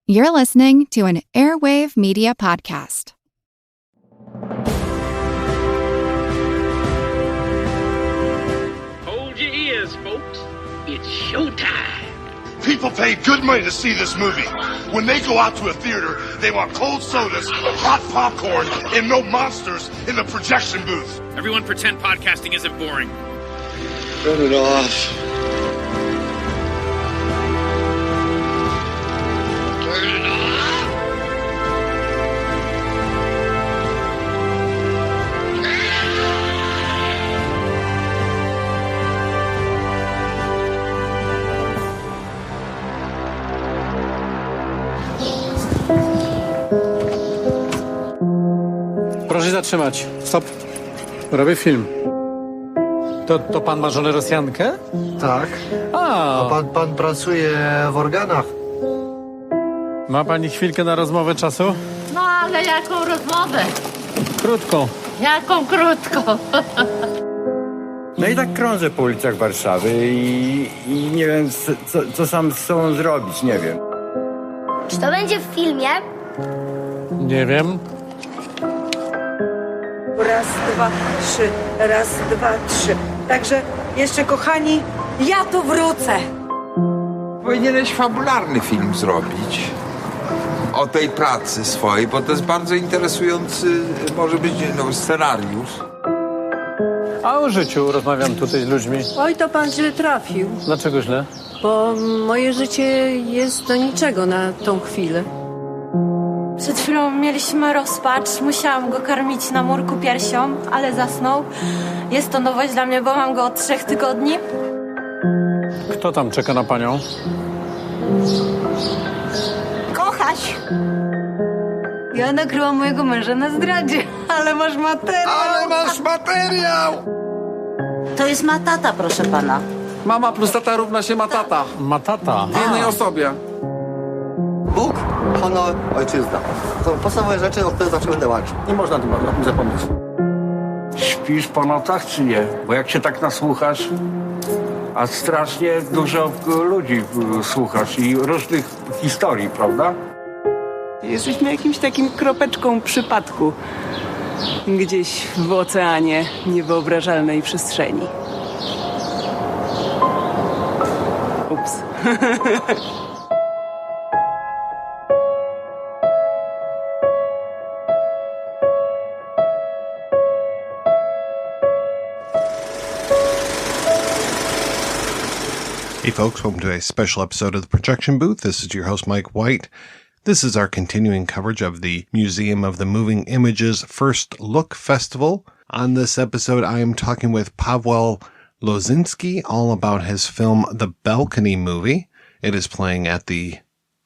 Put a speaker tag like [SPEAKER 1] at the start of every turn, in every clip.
[SPEAKER 1] You're listening to an Airwave Media Podcast.
[SPEAKER 2] Hold your ears, folks. It's showtime.
[SPEAKER 3] People pay good money to see this movie. When they go out to a theater, they want cold sodas, hot popcorn, and no monsters in the projection booth.
[SPEAKER 2] Everyone pretend podcasting isn't boring.
[SPEAKER 3] Turn it off. Turn it off.
[SPEAKER 4] Proszę zatrzymać. Stop. Robię film. To pan ma żonę Rosjankę?
[SPEAKER 5] Tak. A pan pracuje w organach.
[SPEAKER 4] Ma pani chwilkę na rozmowę czasu?
[SPEAKER 6] No ale jaką rozmowę?
[SPEAKER 4] Krótką.
[SPEAKER 6] Jaką krótką?
[SPEAKER 7] No i tak krążę po ulicach Warszawy i nie wiem, co sam z sobą zrobić, nie wiem.
[SPEAKER 8] Czy to będzie w filmie?
[SPEAKER 4] Nie wiem.
[SPEAKER 9] Raz, dwa, trzy. Raz, dwa, trzy. Także jeszcze, kochani, ja tu wrócę.
[SPEAKER 10] Powinieneś fabularny film zrobić o tej pracy swojej, bo to jest bardzo interesujący, może być scenariusz.
[SPEAKER 4] A o życiu rozmawiam tutaj z ludźmi.
[SPEAKER 9] Oj, to pan źle trafił,
[SPEAKER 4] Dlaczego źle?
[SPEAKER 9] bo moje życie jest do niczego na tą chwilę.
[SPEAKER 11] Przed chwilą mieliśmy rozpacz, musiałam go karmić na murku piersią, ale zasnął. Jest to nowość dla mnie, bo mam go od 3 tygodni.
[SPEAKER 4] Kto tam czeka na panią?
[SPEAKER 11] Kochaś! Ja nakryłam mojego męża na zdradzie, ale masz materiał!
[SPEAKER 6] To jest ma tata, proszę pana.
[SPEAKER 5] Mama plus tata równa się ma tata.
[SPEAKER 4] Ma tata.
[SPEAKER 5] W jednej osobie.
[SPEAKER 12] Bóg, honor, ojczyzna. To są podstawowe rzeczy, o które zawsze będę walczył. Nie można tym zapomnieć.
[SPEAKER 13] Śpisz po nocach czy nie? Bo jak się tak nasłuchasz, a strasznie dużo ludzi słuchasz i różnych historii, prawda?
[SPEAKER 9] Jesteśmy jakimś takim kropeczką przypadku. Gdzieś w oceanie niewyobrażalnej przestrzeni. Ups.
[SPEAKER 14] Hey folks, welcome to a special episode of the Projection Booth. This is your host, Mike White. This is our continuing coverage of the Museum of the Moving Images First Look Festival. On this episode, I am talking with Pawel Lozinski all about his film The Balcony Movie. It is playing at the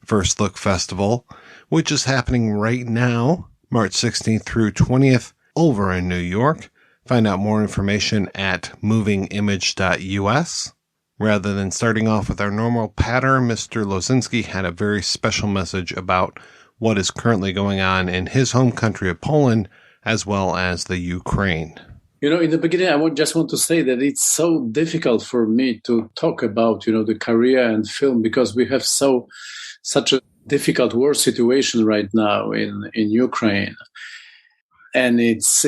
[SPEAKER 14] First Look Festival, which is happening right now, March 16th through 20th, over in New York. Find out more information at movingimage.us. Rather than starting off with our normal patter, Mr. Lozinski had a very special message about what is currently going on in his home country of Poland, as well as the Ukraine.
[SPEAKER 4] You know, in the beginning, I just want to say that it's so difficult for me to talk about, the career and film because we have such a difficult war situation right now in Ukraine. And it's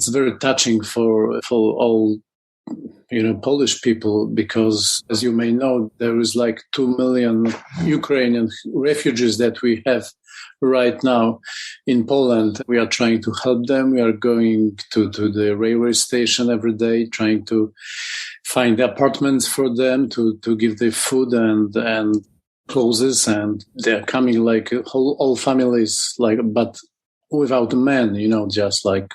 [SPEAKER 4] very touching for all Polish people, because as you may know, there is like 2 million Ukrainian refugees that we have right now in Poland. We are trying to help them. We are going to the railway station every day, trying to find apartments for them, to give them food and clothes. And they're coming like all families, but without men, just like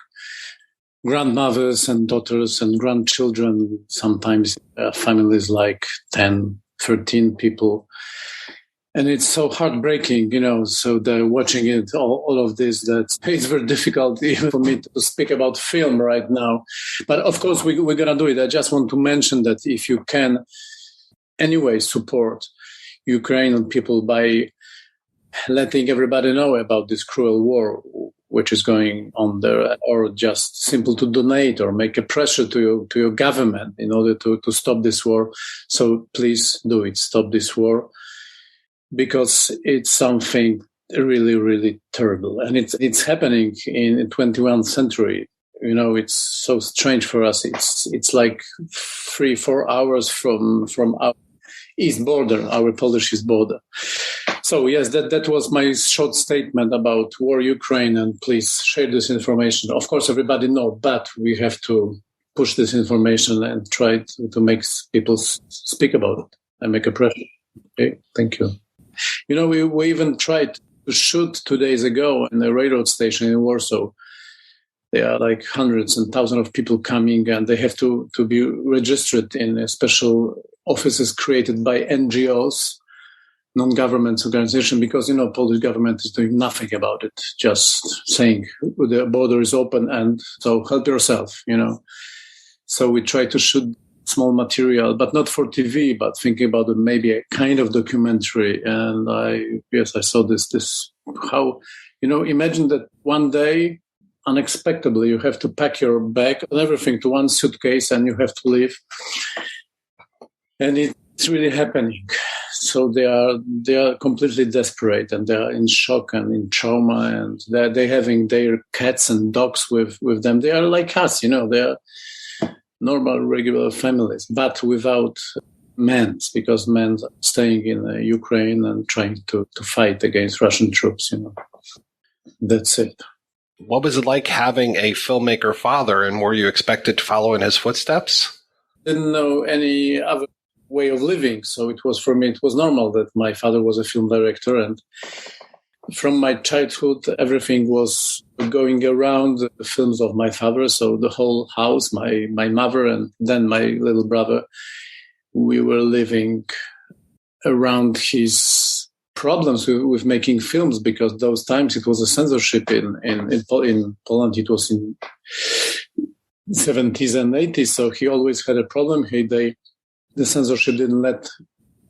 [SPEAKER 4] grandmothers and daughters and grandchildren, sometimes families like 10, 13 people. And it's so heartbreaking, so they're watching it, all of this, that it's very difficult even for me to speak about film right now. But of course, we're going to do it. I just want to mention that if you can anyway support Ukrainian people by letting everybody know about this cruel war, which is going on there, or just simple to donate or make a pressure to your government in order to stop this war. So please do it. Stop this war. because it's something really, really terrible. And it's happening in the 21st century. It's so strange for us. It's like 3-4 hours from our east border, our Polish east border. So yes, that was my short statement about war Ukraine, and please share this information. Of course, everybody knows, but we have to push this information and try to make people speak about it and make a pressure. Okay, thank you. We even tried to shoot 2 days ago in a railroad station in Warsaw. There are like hundreds and thousands of people coming, and they have to be registered in special offices created by NGOs, non-government organization, because, Polish government is doing nothing about it, just saying the border is open and so help yourself, So we try to shoot small material, but not for TV, but thinking about it, maybe a kind of documentary. And I saw this, how, imagine that one day, unexpectedly, you have to pack your bag and everything to one suitcase and you have to leave. And it's really happening. So they are completely desperate, and they are in shock and in trauma, and they're having their cats and dogs with them. They are like us, they are normal, regular families, but without men, because men are staying in Ukraine and trying to fight against Russian troops, That's it.
[SPEAKER 14] What was it like having a filmmaker father, and were you expected to follow in his footsteps?
[SPEAKER 4] Didn't know any other way of living. So it was normal that my father was a film director, and from my childhood, everything was going around the films of my father. So the whole house, my mother, and then my little brother, we were living around his problems with making films, because those times it was a censorship in Poland. It was in 70s and 80s. So he always had a problem. The censorship didn't let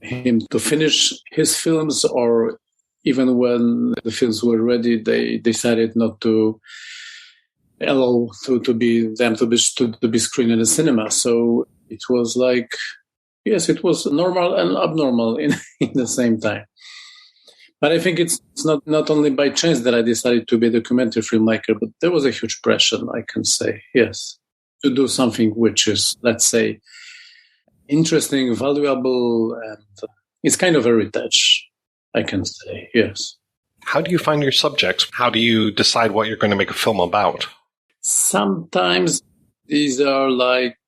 [SPEAKER 4] him to finish his films, or even when the films were ready, they decided not to allow to be screened in a cinema. So it was like, yes, it was normal and abnormal in the same time. But I think it's not only by chance that I decided to be a documentary filmmaker, but there was a huge pressure, I can say, yes, to do something which is, let's say, interesting, valuable, and it's kind of heritage, I can say, yes.
[SPEAKER 14] How do you find your subjects? How do you decide what you're going to make a film about?
[SPEAKER 4] Sometimes these are like,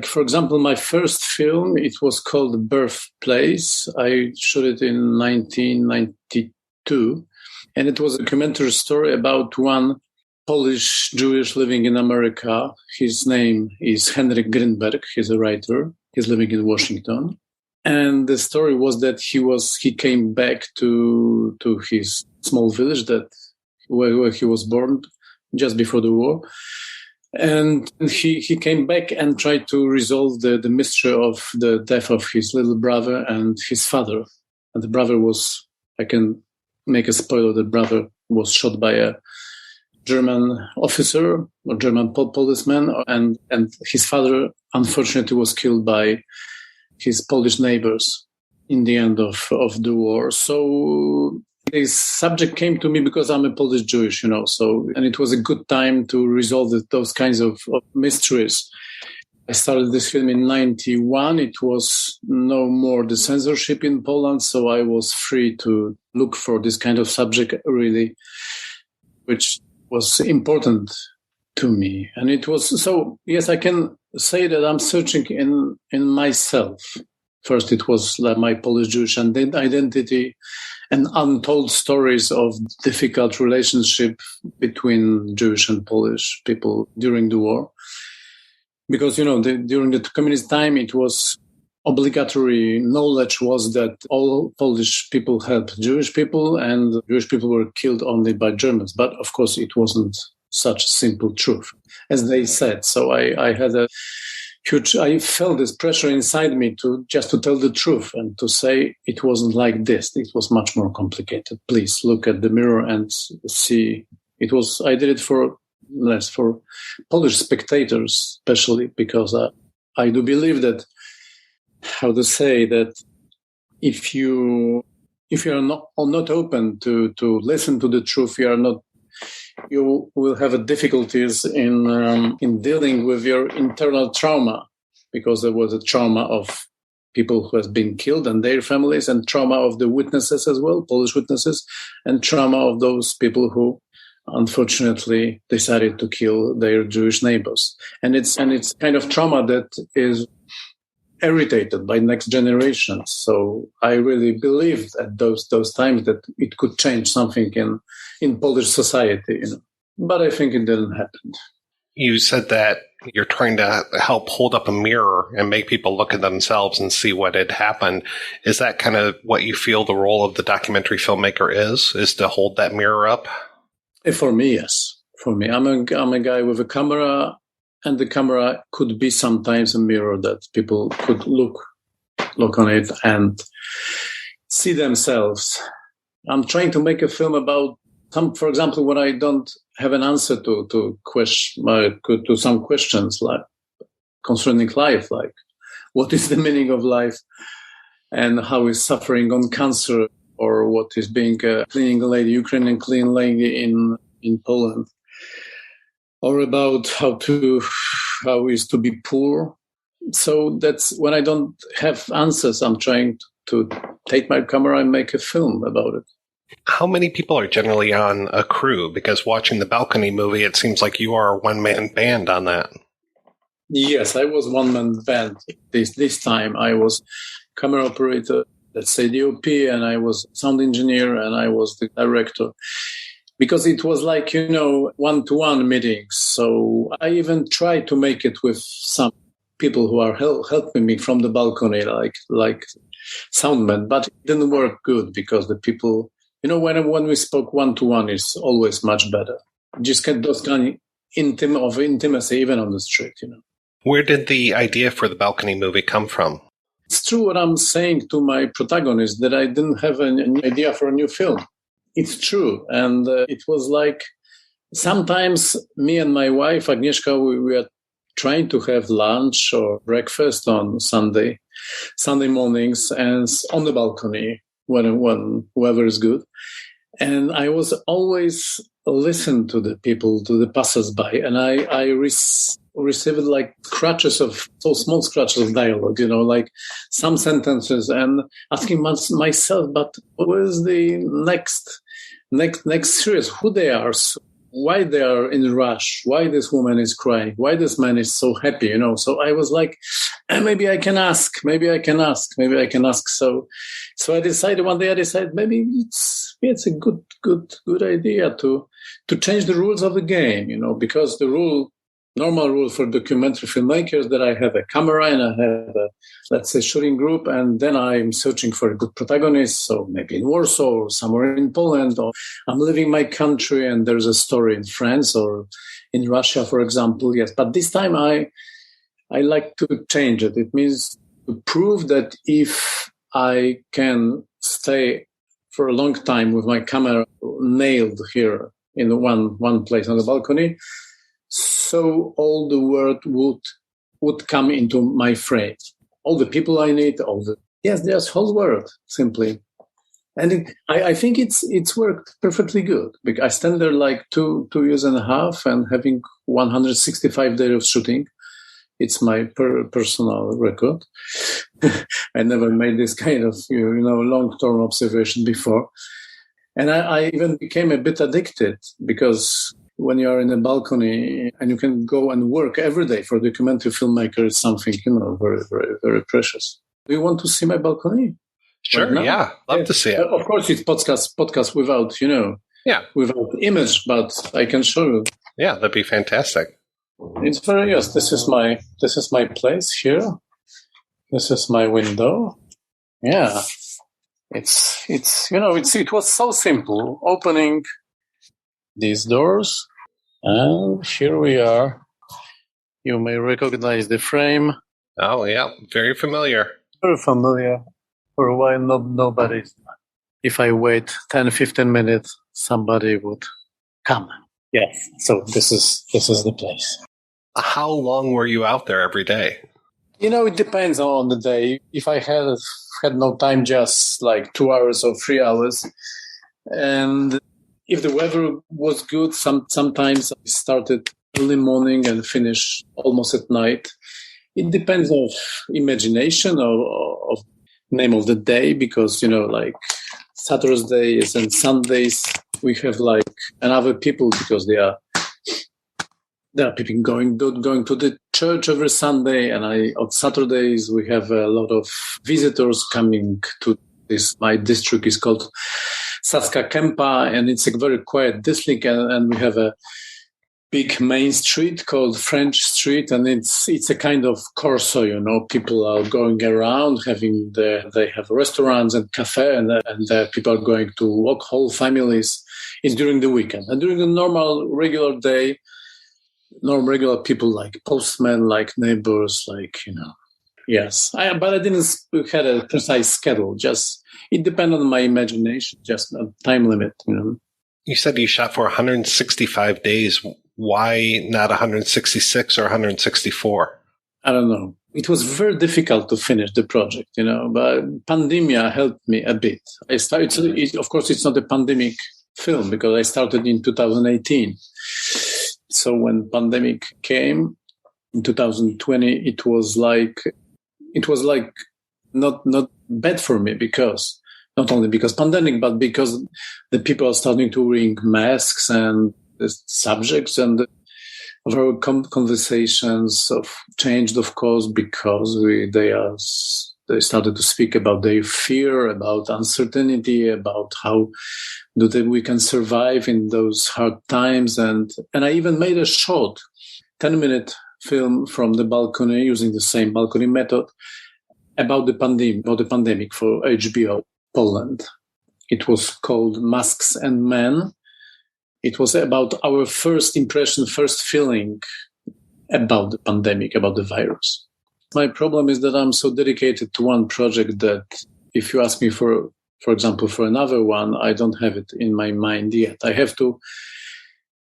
[SPEAKER 4] for example, my first film, it was called Birthplace. I shot it in 1992. And it was a documentary story about one Polish Jewish living in America. His name is Henryk Grinberg. He's a writer. He's living in Washington. And the story was that he came back to his small village where he was born just before the war. And he came back and tried to resolve the mystery of the death of his little brother and his father. And the brother was, I can make a spoiler, the brother was shot by a German officer or German policeman, and his father unfortunately was killed by his Polish neighbors in the end of the war. So this subject came to me because I'm a Polish Jewish, and it was a good time to resolve those kinds of mysteries. I started this film in 91. It was no more the censorship in Poland, so I was free to look for this kind of subject, really, which was important to me. And it was, so yes, I can say that I'm searching in myself. First, it was like my Polish Jewish identity and untold stories of difficult relationship between Jewish and Polish people during the war. Because, during the communist time, it was obligatory knowledge was that all Polish people helped Jewish people and Jewish people were killed only by Germans. But of course, it wasn't such a simple truth, as they said. So I had I felt this pressure inside me to tell the truth and to say it wasn't like this. It was much more complicated. Please look at the mirror and see. I did it for Polish spectators, especially because I do believe that, how to say that, if you if you are not open to listen to the truth, you will have difficulties in dealing with your internal trauma, because there was a trauma of people who has been killed and their families, and trauma of the witnesses as well, Polish witnesses, and trauma of those people who unfortunately decided to kill their Jewish neighbors. And it's kind of trauma that is irritated by next generations. So I really believed at those times that it could change something in Polish society, But I think it didn't happen.
[SPEAKER 15] You said that you're trying to help hold up a mirror and make people look at themselves and see what had happened. Is that kind of what you feel the role of the documentary filmmaker is to hold that mirror up?
[SPEAKER 4] For me, yes. For me, I'm a guy with a camera, and the camera could be sometimes a mirror that people could look on it and see themselves. I'm trying to make a film about for example, when I don't have an answer to some questions like concerning life, like what is the meaning of life, and how is suffering on cancer, or what is being a cleaning lady, Ukrainian cleaning lady in Poland, or about how is to be poor. So that's when I don't have answers, I'm trying to take my camera and make a film about it.
[SPEAKER 15] How many people are generally on a crew? Because watching the Balcony movie, it seems like you are a one-man band on that.
[SPEAKER 4] Yes, I was one-man band. This time I was camera operator, let's say DOP, and I was sound engineer, and I was the director. Because it was like, one-to-one meetings. So I even tried to make it with some people who are helping me from the balcony, like soundmen, but it didn't work good because the people... when we spoke one-to-one, is always much better. Just get those kind of intimacy, even on the street,
[SPEAKER 15] Where did the idea for the Balcony movie come from?
[SPEAKER 4] It's true what I'm saying to my protagonist, that I didn't have an idea for a new film. It's true. And it was like, sometimes me and my wife, Agnieszka, we are trying to have lunch or breakfast on Sunday mornings, and on the balcony, when whoever is good. And I was always listen to the people, to the passers-by, and I received like small scratches of dialogue, like some sentences, and asking myself, but what is the next series? Who they are? Why they are in a rush? Why this woman is crying? Why this man is so happy? So I was like, maybe I can ask. So I decided one day. Maybe it's a good idea to change the rules of the game. Because the normal rule for documentary filmmakers, that I have a camera and I have a, let's say, shooting group, and then I'm searching for a good protagonist. So maybe in Warsaw or somewhere in Poland, or I'm leaving my country and there's a story in France or in Russia, for example. Yes, but this time I like to change it. It means to prove that if I can stay for a long time with my camera nailed here in the one place on the balcony, so all the world would come into my frame. All the people I need, there's whole world, simply. And I think it's worked perfectly good. Because I stand there like 2 years and a half and having 165 days of shooting. It's my personal record. I never made this kind of long-term observation before. And I even became a bit addicted, because when you are in a balcony and you can go and work every day for a documentary filmmaker, is something, very, very, very precious. Do you want to see my balcony?
[SPEAKER 15] Sure, right, yeah. Love to see it.
[SPEAKER 4] Of course, it's podcast without, without image, but I can show you.
[SPEAKER 15] Yeah, that'd be fantastic.
[SPEAKER 4] It's very, yes, this is my place here. This is my window. Yeah. It was so simple, opening these doors, and here we are. You may recognize the frame.
[SPEAKER 15] Oh, yeah, very familiar.
[SPEAKER 4] Very familiar. For a while, nobody. If I wait 10-15 minutes, somebody would come. Yes. So this is the place.
[SPEAKER 15] How long were you out there every day?
[SPEAKER 4] It depends on the day. If I had no time, just like 2 hours or 3 hours, and if the weather was good, sometimes I started early morning and finish almost at night. It depends of imagination of name of the day, because like Saturdays and Sundays we have like another people, because there are people going to the church every Sunday, and on Saturdays we have a lot of visitors coming to this. My district is called Saska Kępa, and it's a very quiet district, and we have a big main street called French Street, and it's a kind of Corso, people are going around they have restaurants and cafe, and people are going to walk, whole families. It's during the weekend, and during the normal regular day, regular people like postmen, like neighbors, like yes. But I didn't had a precise schedule. Just it depended on my imagination, just a time limit.
[SPEAKER 15] You said you shot for 165 days. Why not 166 or 164?
[SPEAKER 4] I don't know. It was very difficult to finish the project, but pandemia helped me a bit. Of course, it's not a pandemic film, because I started in 2018. So when pandemic came in 2020, it was like not bad for me, because not only because pandemic, but because the people are starting to wear masks, and the subjects and our conversations have changed, of course, because they started to speak about their fear, about uncertainty, about how we can survive in those hard times. And I even made a short 10-minute film from the balcony, using the same balcony method, about the pandemic for HBO Poland. It was called Masks and Men. It was about our first impression, first feeling about the pandemic, about the virus. My problem is that I'm so dedicated to one project that if you ask me for example, for another one, I don't have it in my mind yet. I have to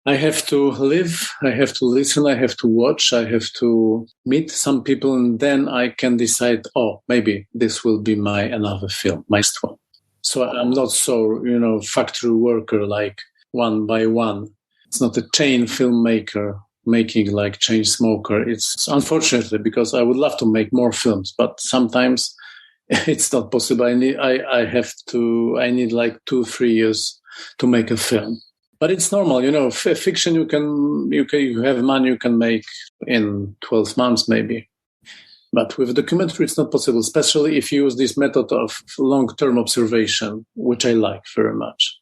[SPEAKER 4] live, I have to listen, I have to watch, I have to meet some people, and then I can decide, maybe this will be my another film, my next one. So I'm not so, factory worker, like one by one. It's not a chain filmmaker making like chain smoker. It's unfortunately, because I would love to make more films, but sometimes it's not possible. I need like 2-3 years to make a film. But it's normal, fiction you have money you can make in 12 months maybe. But with documentary it's not possible, especially if you use this method of long-term observation, which I like very much.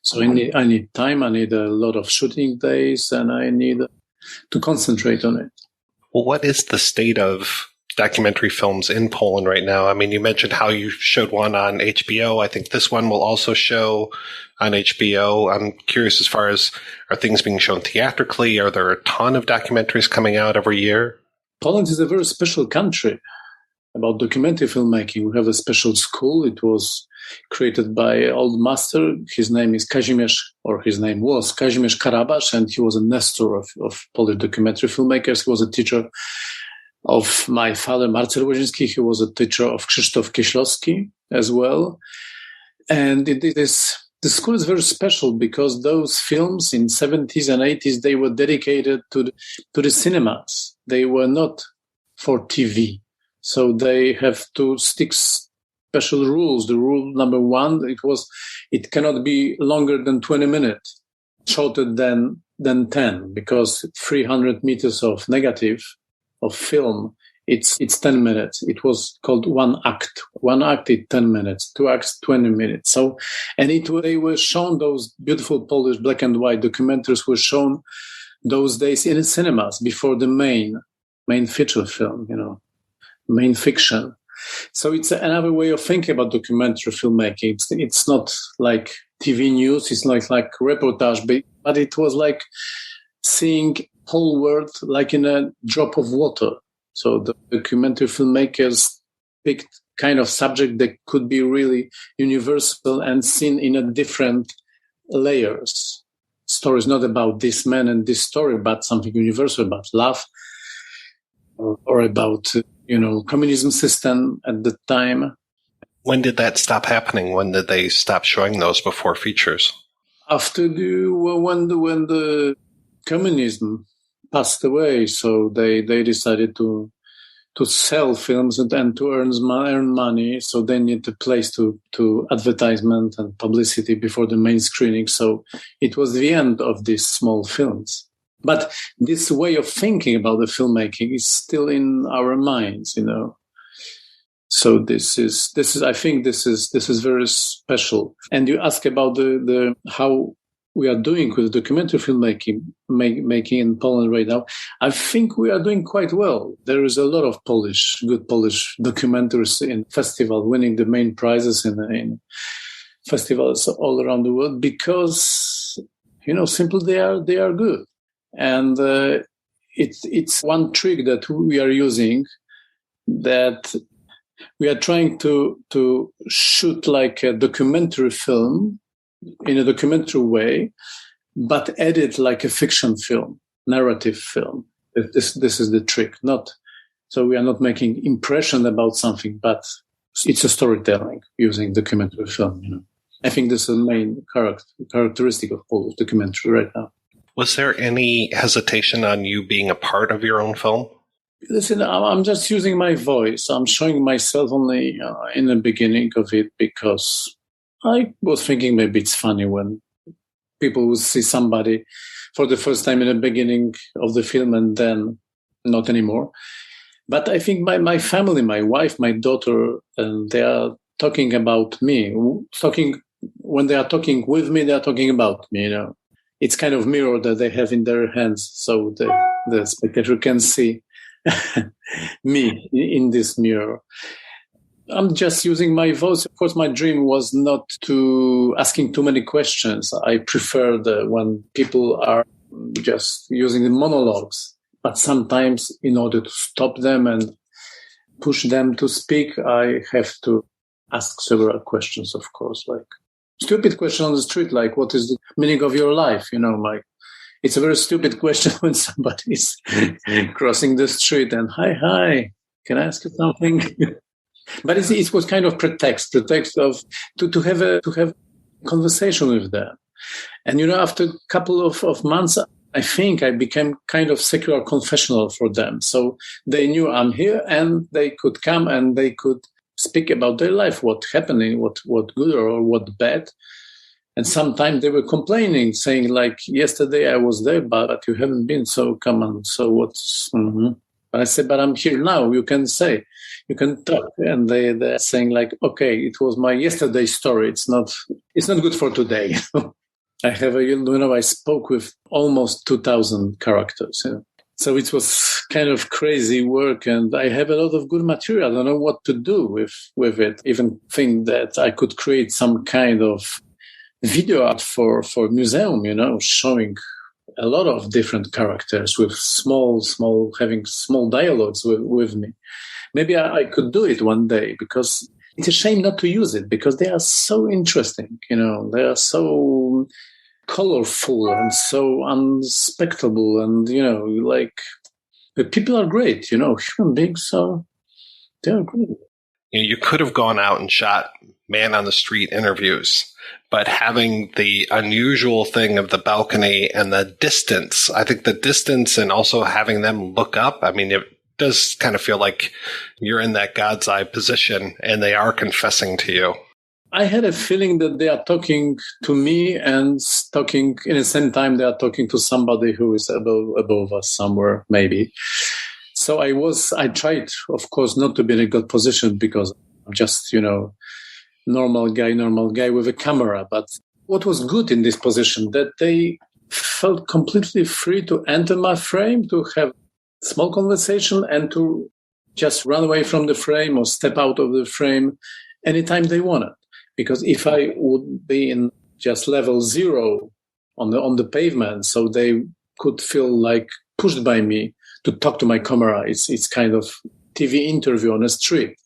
[SPEAKER 4] So I need time, I need a lot of shooting days, and I need to concentrate on it.
[SPEAKER 15] Well, what is the state of documentary films in Poland right now? I mean, you mentioned how you showed one on HBO. I think this one will also show on HBO. I'm curious, as far as, are things being shown theatrically? Are there a ton of documentaries coming out every year?
[SPEAKER 4] Poland is a very special country about documentary filmmaking. We have a special school. It was created by old master. His name was Kazimierz Karabasz, and he was a nestor of Polish documentary filmmakers. He was a teacher of my father, Pawel Lozinski. He was a teacher of Krzysztof Kieślowski as well. And the school is very special because those films in 70s and 80s, they were dedicated to the cinemas. They were not for TV. So they have to stick special rules. The rule number one, it cannot be longer than 20 minutes, shorter than 10, because 300 meters of negative of film, it's 10 minutes. It was called one act. One act is 10 minutes, 2 acts, 20 minutes. So, and they were shown, those beautiful Polish black and white documentaries were shown those days in the cinemas before the main feature film, main fiction. So it's another way of thinking about documentary filmmaking. It's not like TV news. It's not like reportage, but it was like seeing whole world like in a drop of water. So the documentary filmmakers picked kind of subject that could be really universal and seen in a different layers. Stories not about this man and this story, but something universal about love or about communism system at the time.
[SPEAKER 15] When did that stop happening? When did they stop showing those before features?
[SPEAKER 4] After when the communism passed away, so they decided to sell films and to earn money. So they need a place to advertisement and publicity before the main screening. So it was the end of these small films. But this way of thinking about the filmmaking is still in our minds, So this is I think this is very special. And you ask about the how we are doing with documentary filmmaking making in Poland right now. I think we are doing quite well. There is a lot of good Polish documentaries in festival winning the main prizes in festivals all around the world because simply they are good. And it's one trick that we are using, that we are trying to shoot like a documentary film in a documentary way, but edit like a fiction film, narrative film. This is the trick. So we are not making impression about something, but it's a storytelling using documentary film. I think this is the main characteristic of Polish documentary right now.
[SPEAKER 15] Was there any hesitation on you being a part of your own film?
[SPEAKER 4] Listen, I'm just using my voice. I'm showing myself only in the beginning of it because I was thinking maybe it's funny when people will see somebody for the first time in the beginning of the film and then not anymore. But I think my family, my wife, my daughter, they are talking about me. When they are talking with me, they are talking about me, It's kind of mirror that they have in their hands, so the spectator can see me in this mirror. I'm just using my voice. Of course, my dream was not to asking too many questions. I prefer when people are just using the monologues. But sometimes, in order to stop them and push them to speak, I have to ask several questions, of course, like stupid question on the street, like, what is the meaning of your life? It's a very stupid question when somebody is crossing the street and, hi, can I ask you something? But it was kind of pretext of to have a conversation with them. And, after a couple of months, I think I became kind of secular confessional for them. So they knew I'm here and they could come and they could speak about their life, what happening, what good or what bad. And sometimes they were complaining, saying like, yesterday I was there, but you haven't been, so come on. So what's... Mm-hmm. But I said, but I'm here now. You can talk. And they're saying like, okay, it was my yesterday story. It's not good for today. I have I spoke with almost 2,000 characters. So it was kind of crazy work, and I have a lot of good material. I don't know what to do with it. Even think that I could create some kind of video art for museum, showing a lot of different characters with having small dialogues with me. Maybe I could do it one day, because it's a shame not to use it, because they are so interesting, they are so colorful and so unspectable, and, the people are great, human beings, so they are great.
[SPEAKER 15] You could have gone out and shot man on the street interviews, but having the unusual thing of the balcony and the distance, I think the distance and also having them look up, it does kind of feel like you're in that God's eye position and they are confessing to you.
[SPEAKER 4] I had a feeling that they are talking to me and talking in the same time they are talking to somebody who is above us somewhere, maybe. So I tried, of course, not to be in a good position, because I'm just, normal guy with a camera. But what was good in this position, that they felt completely free to enter my frame, to have small conversation and to just run away from the frame or step out of the frame anytime they wanted. Because if I would be in just level 0 on the pavement, so they could feel like pushed by me to talk to my camera. It's kind of TV interview on a street.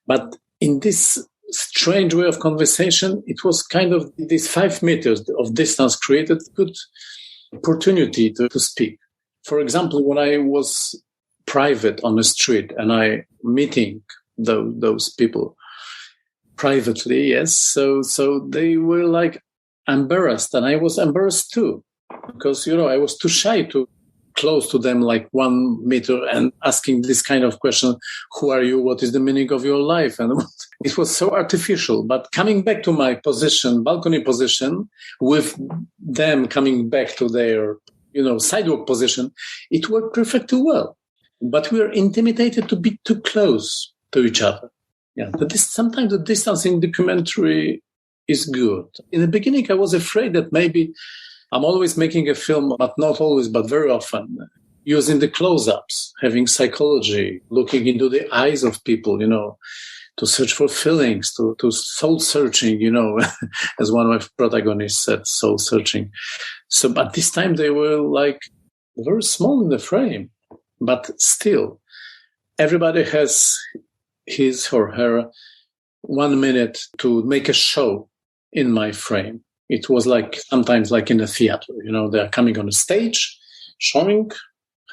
[SPEAKER 4] But in this strange way of conversation, it was kind of these 5 meters of distance created good opportunity to speak. For example, when I was private on the street and I meeting those people privately, yes. So they were like embarrassed, and I was embarrassed too, because, I was too shy to close to them like 1 meter and asking this kind of question, who are you? What is the meaning of your life? And it was so artificial. But coming back to my position, balcony position, with them coming back to their, sidewalk position, it worked perfectly well. But we were intimidated to be too close to each other. Yeah, sometimes the distance in documentary is good. In the beginning, I was afraid that maybe I'm always making a film, but not always, but very often, using the close-ups, having psychology, looking into the eyes of people, to search for feelings, to soul-searching, as one of my protagonists said, soul-searching. So, but this time they were like very small in the frame, but still, everybody has his or her 1 minute to make a show in my frame. It was like sometimes like in a theater, they are coming on a stage, showing,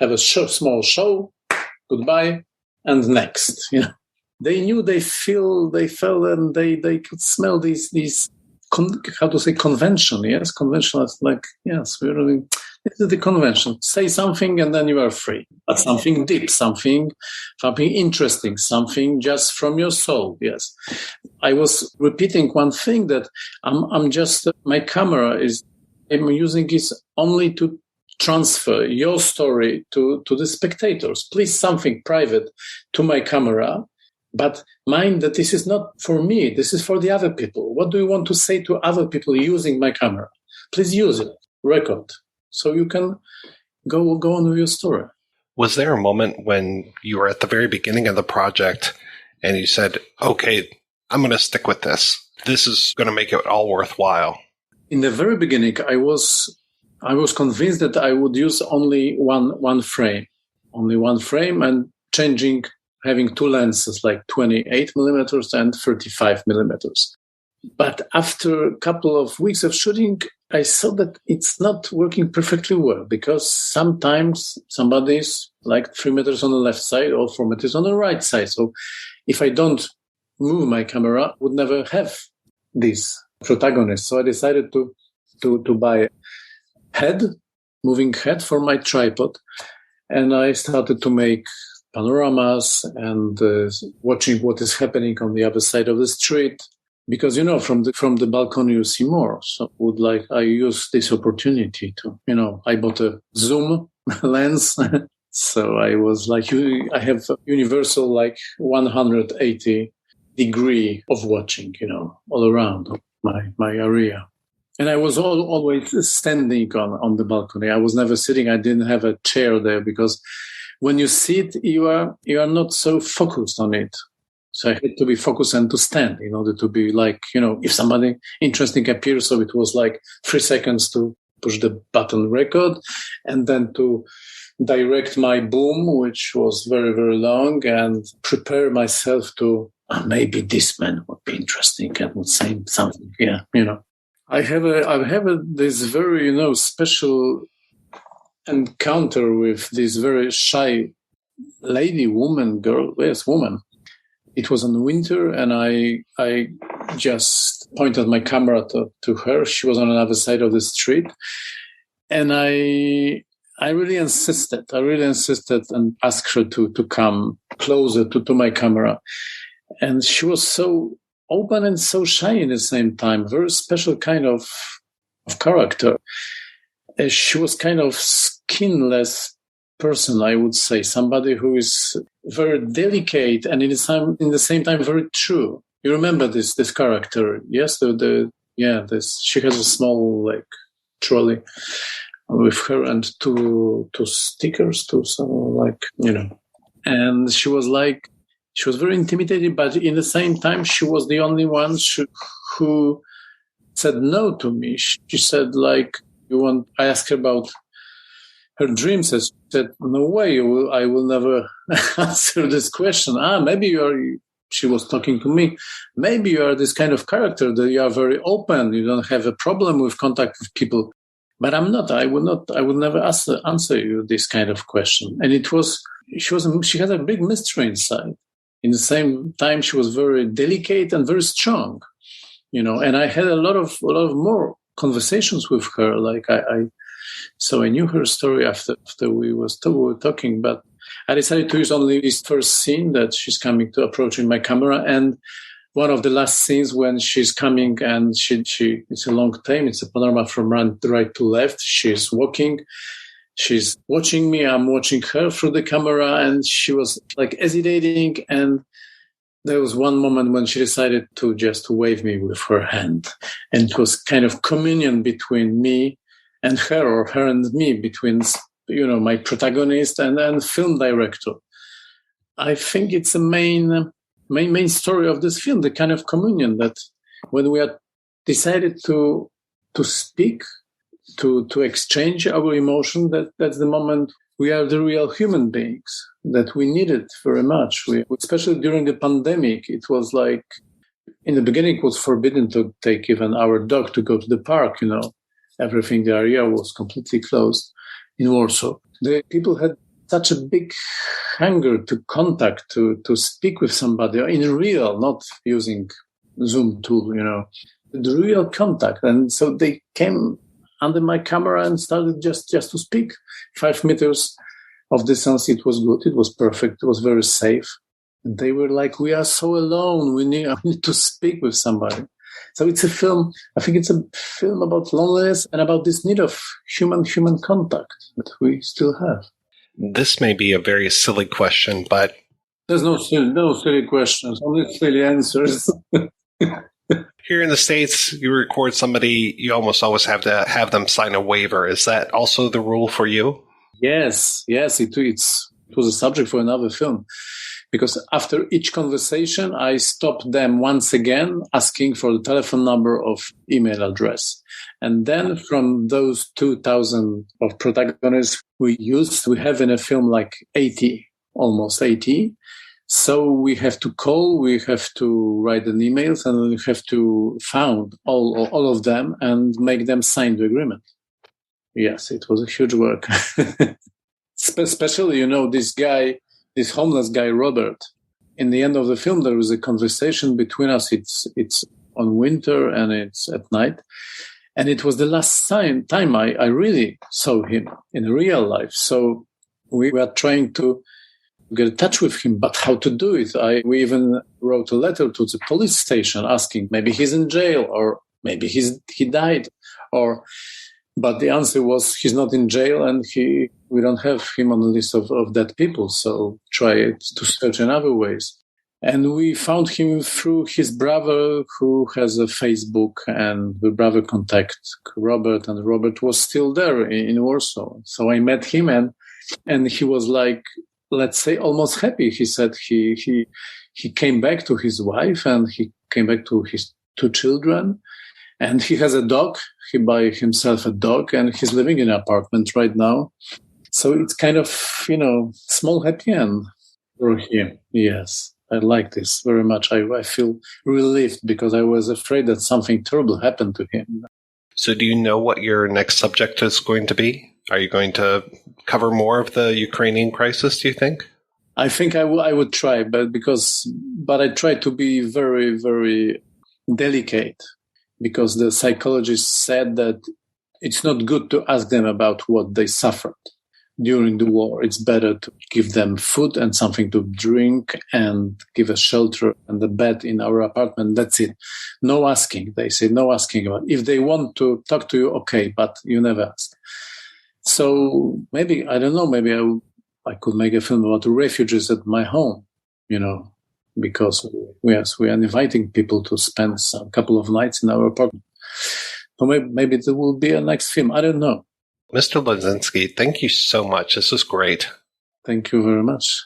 [SPEAKER 4] have a small show, goodbye, and next. They knew, they felt, and they could smell these convention. Yes, convention is like, yes, we're really, this is the convention. Say something and then you are free. But something deep, something interesting, something just from your soul. Yes. I was repeating one thing, that I'm just, my camera I'm using it only to transfer your story to the spectators. Please, something private to my camera. But mind that this is not for me. This is for the other people. What do you want to say to other people using my camera? Please use it, record, so you can go on with your story.
[SPEAKER 15] Was there a moment when you were at the very beginning of the project and you said, okay, I'm going to stick with this. This is going to make it all worthwhile?
[SPEAKER 4] In the very beginning, I was convinced that I would use only one frame, and changing, having two lenses, like 28 millimeters and 35 millimeters. But after a couple of weeks of shooting, I saw that it's not working perfectly well, because sometimes somebody's like 3 meters on the left side or 4 meters on the right side. So if I don't move my camera, I would never have this protagonist. So I decided to buy a moving head for my tripod. And I started to make panoramas and watching what is happening on the other side of the street. Because, from the balcony you see more. So I use this opportunity to, I bought a zoom lens. So I was like, I have a universal 180 degree of watching, all around my area. And I was always standing on the balcony. I was never sitting. I didn't have a chair there, because when you sit, you are not so focused on it. So I had to be focused and to stand in order to be if somebody interesting appears. So it was 3 seconds to push the button record, and then to direct my boom, which was very, very long, and prepare myself to maybe this man would be interesting and would say something. Yeah, I have this very, special encounter with this very shy woman. It was in winter, and I just pointed my camera to her. She was on another side of the street, and I really insisted. And asked her to come closer to my camera. And she was so open and so shy in the same time. Very special kind of character. She was kind of skinless person, I would say. Somebody who is very delicate and in the same time very true. You remember this character? Yes, she has a small trolley with her and two stickers, and she was very intimidating, but in the same time she was the only one who said no to me. She said I asked her about her dreams. She said, no way, I will never answer this question. Maybe she was talking to me. Maybe you are this kind of character that you are very open. You don't have a problem with contact with people. But I'm not. I will never answer you this kind of question. And it was she had a big mystery inside. In the same time, she was very delicate and very strong, and I had a lot of more conversations with her. Like so I knew her story after we were talking, but I decided to use only this first scene that she's approaching my camera, and one of the last scenes when she's coming and it's a long time. It's a panorama from right to left. She's walking. She's watching me. I'm watching her through the camera, and she was like hesitating. And there was one moment when she decided to just wave me with her hand, and it was kind of communion between me and her, or her and me, between my protagonist and film director. I think it's the main story of this film, the kind of communion that when we had decided to speak, to exchange our emotion, that's the moment we are the real human beings that we needed very much. Especially during the pandemic, it was like, in the beginning, it was forbidden to take even our dog to go to the park, Everything, the area was completely closed in Warsaw. The people had such a big hunger to contact, to speak with somebody in real, not using Zoom tool, the real contact. And so they came under my camera and started just to speak. 5 meters of distance, it was good. It was perfect. It was very safe. And they were like, we are so alone. I need to speak with somebody. So it's a film. I think it's a film about loneliness and about this need of human contact that we still have.
[SPEAKER 15] This may be a very silly question, but
[SPEAKER 4] there's no silly questions, only silly answers.
[SPEAKER 15] Here in the States, you record somebody, you almost always have to have them sign a waiver. Is that also the rule for you?
[SPEAKER 4] Yes. It was a subject for another film. Because after each conversation, I stopped them once again, asking for the telephone number of email address. And then from those 2,000 of protagonists we have in a film like 80, almost 80. So we have to call, we have to write an emails, and we have to find all of them and make them sign the agreement. Yes, it was a huge work. Especially, this homeless guy, Robert. In the end of the film, there was a conversation between us. It's on winter and it's at night. And it was the last time I really saw him in real life. So we were trying to get in touch with him, but how to do it? We even wrote a letter to the police station asking maybe he's in jail or maybe he died, but the answer was he's not in jail and we don't have him on the list of dead people. So try to search in other ways. And we found him through his brother, who has a Facebook, and the brother contacted Robert, and Robert was still there in Warsaw. So I met him, and he was like, let's say, almost happy. He said he came back to his wife, and he came back to his 2 children, and he has a dog. He buy himself a dog, and he's living in an apartment right now. So it's kind of, small happy end for him. Yes. I like this very much. I feel relieved because I was afraid that something terrible happened to him.
[SPEAKER 15] So do you know what your next subject is going to be? Are you going to cover more of the Ukrainian crisis, do you think?
[SPEAKER 4] I think I would try, but I try to be very, very delicate, because the psychologist said that it's not good to ask them about what they suffered during the war. It's better to give them food and something to drink and give a shelter and a bed in our apartment. That's it. No asking. They say no asking about. If they want to talk to you, okay, but you never ask. So maybe, I don't know, maybe I could make a film about the refugees at my home, because we are inviting people to spend a couple of nights in our apartment. So maybe there will be a next film. I don't know.
[SPEAKER 15] Mr. Lozinski, thank you so much. This was great.
[SPEAKER 4] Thank you very much.